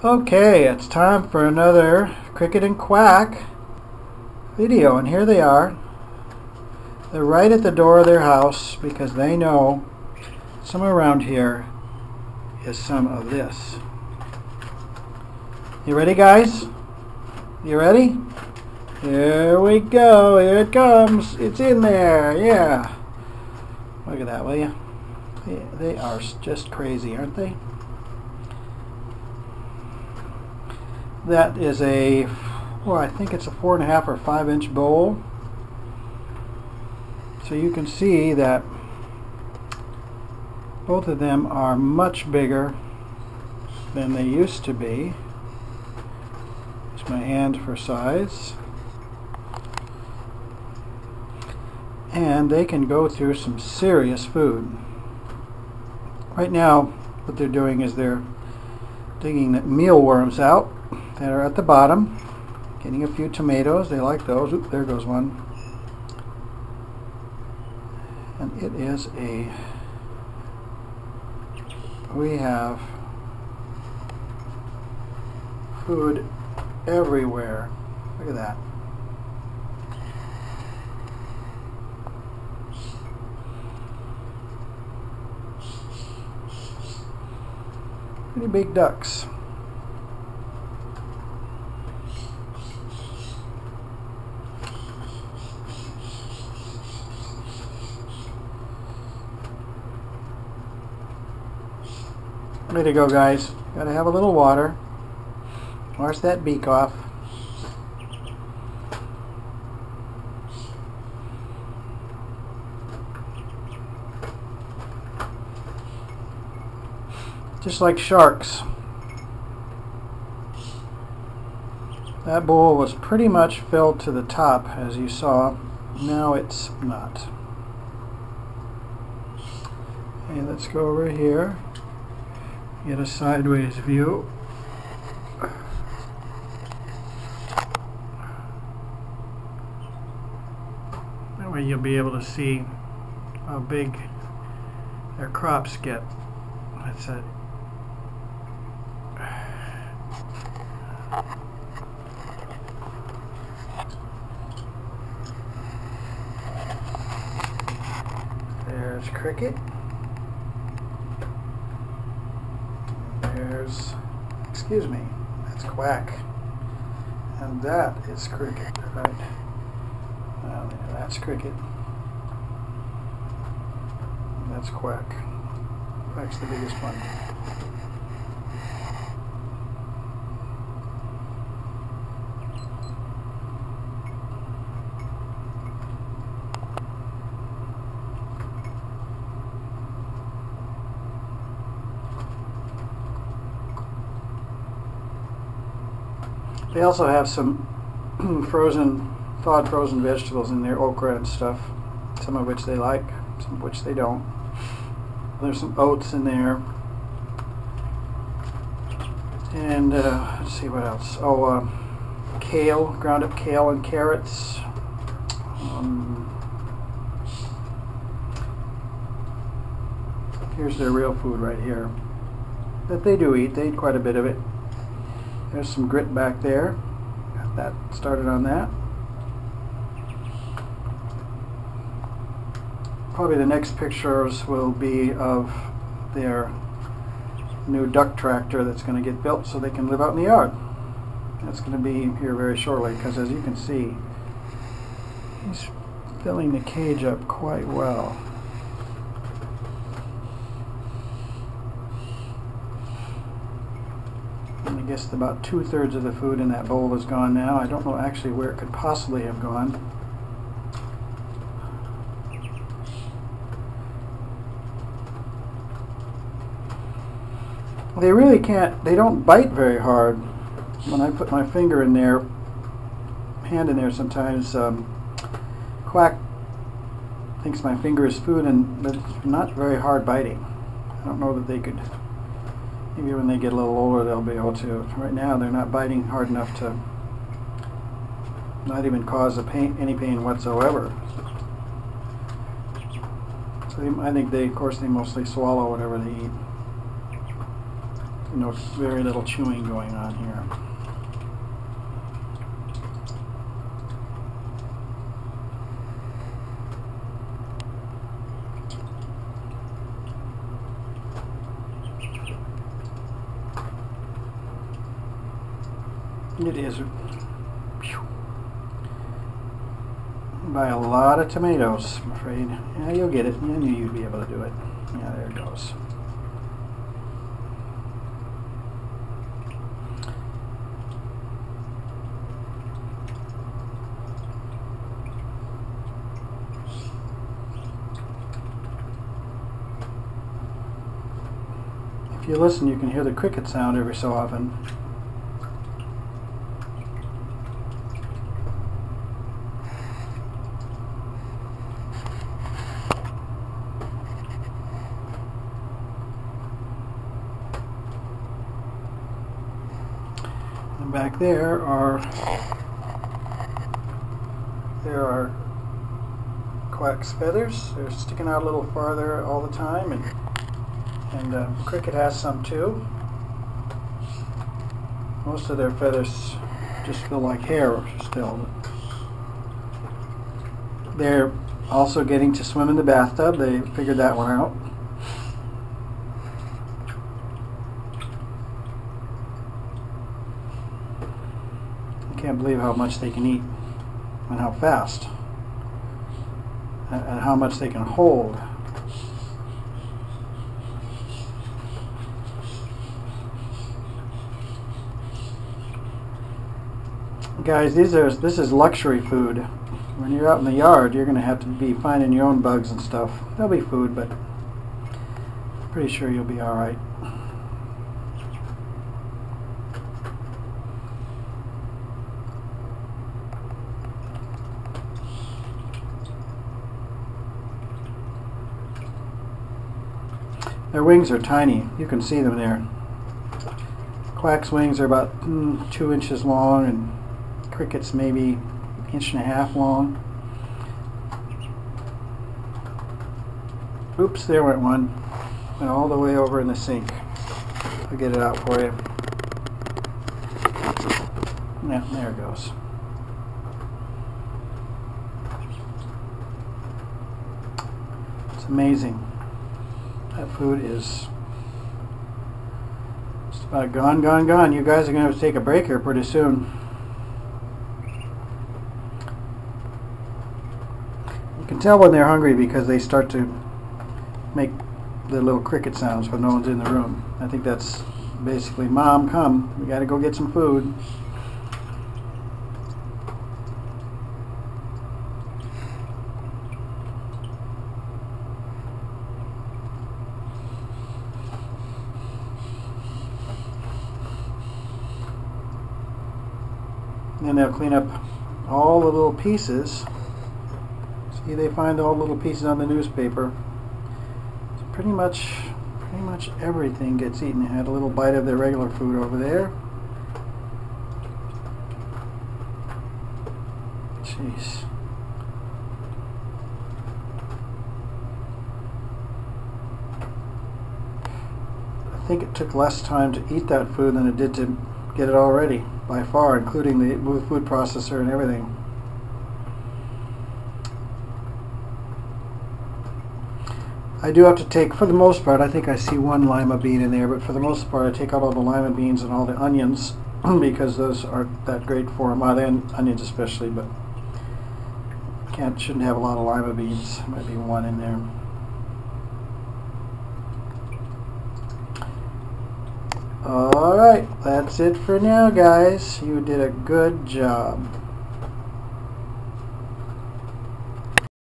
Okay, it's time for another Cricket and Quack video, and here they are. They're right at the door of their house because they know somewhere around here is some of this. You ready, guys? You ready? Here we go. Here it comes. It's in there. Yeah. Look at that, will you? They are just crazy, aren't they? That is a, well, I think it's a 4.5 or 5-inch bowl. So you can see that both of them are much bigger than they used to be. Here's my hand for size. And they can go through some serious food. Right now, what they're doing is they're digging the mealworms out that are at the bottom, getting a few tomatoes. They like those. Oop, there goes one. And it is we have food everywhere. Look at that. Pretty big ducks. Way to go, guys. Gotta have a little water. Wash that beak off. Just like sharks. That bowl was pretty much filled to the top, as you saw. Now it's not. Okay, let's go over here. Get a sideways view. That way you'll be able to see how big their crops get. That's it. There's Cricket. There's, excuse me, that's Quack. And that is Cricket, right? That's Cricket. And that's Quack. Quack's the biggest one. They also have some thawed frozen vegetables in there, okra and stuff, some of which they like, some of which they don't. There's some oats in there. And let's see what else. Oh, kale, ground up kale and carrots. Here's their real food right here that they do eat. They eat quite a bit of it. There's some grit back there. Got that started on that. Probably the next pictures will be of their new duck tractor that's going to get built so they can live out in the yard. That's going to be here very shortly because, as you can see, he's filling the cage up quite well. I guess about 2/3 of the food in that bowl is gone now. I don't know actually where it could possibly have gone. They really can't, they don't bite very hard. When I put my finger in there, hand in there sometimes, Quack thinks my finger is food, and it's not very hard biting. I don't know that they could. Maybe when they get a little older they'll be able to. Right now they're not biting hard enough to not even cause any pain whatsoever. So I think they, of course, they mostly swallow whatever they eat. No, very little chewing going on here. It is. Buy a lot of tomatoes, I'm afraid. Yeah, you'll get it. I knew you'd be able to do it. Yeah, there it goes. If you listen, you can hear the cricket sound every so often. And back there are Quack's feathers. They're sticking out a little farther all the time, and Cricket has some too. Most of their feathers just feel like hair still. They're also getting to swim in the bathtub. They figured that one out. I can't believe how much they can eat and how fast and how much they can hold. Guys, this is luxury food. When you're out in the yard, you're going to have to be finding your own bugs and stuff. There'll be food, but I'm pretty sure you'll be all right. Their wings are tiny. You can see them there. Quack's wings are about 2 inches long, and Cricket's maybe 1.5 inches long. Oops, there went one. Went all the way over in the sink. I'll get it out for you. Yeah, there it goes. It's amazing. That food is just about gone, gone, gone. You guys are going to have to take a break here pretty soon. You can tell when they're hungry because they start to make the little cricket sounds when no one's in the room. I think that's basically, Mom, come, we got to go get some food. And then they'll clean up all the little pieces. See, they find all the little pieces on the newspaper. So pretty much everything gets eaten. They had a little bite of their regular food over there. Jeez. I think it took less time to eat that food than it did to get it all ready, by far, including the food processor and everything. I do have to take, for the most part, I think I see one lima bean in there, but for the most part I take out all the lima beans and all the onions because those aren't that great for them. Well, the onions especially, but shouldn't have a lot of lima beans. Might be one in there. Alright, that's it for now, guys. You did a good job.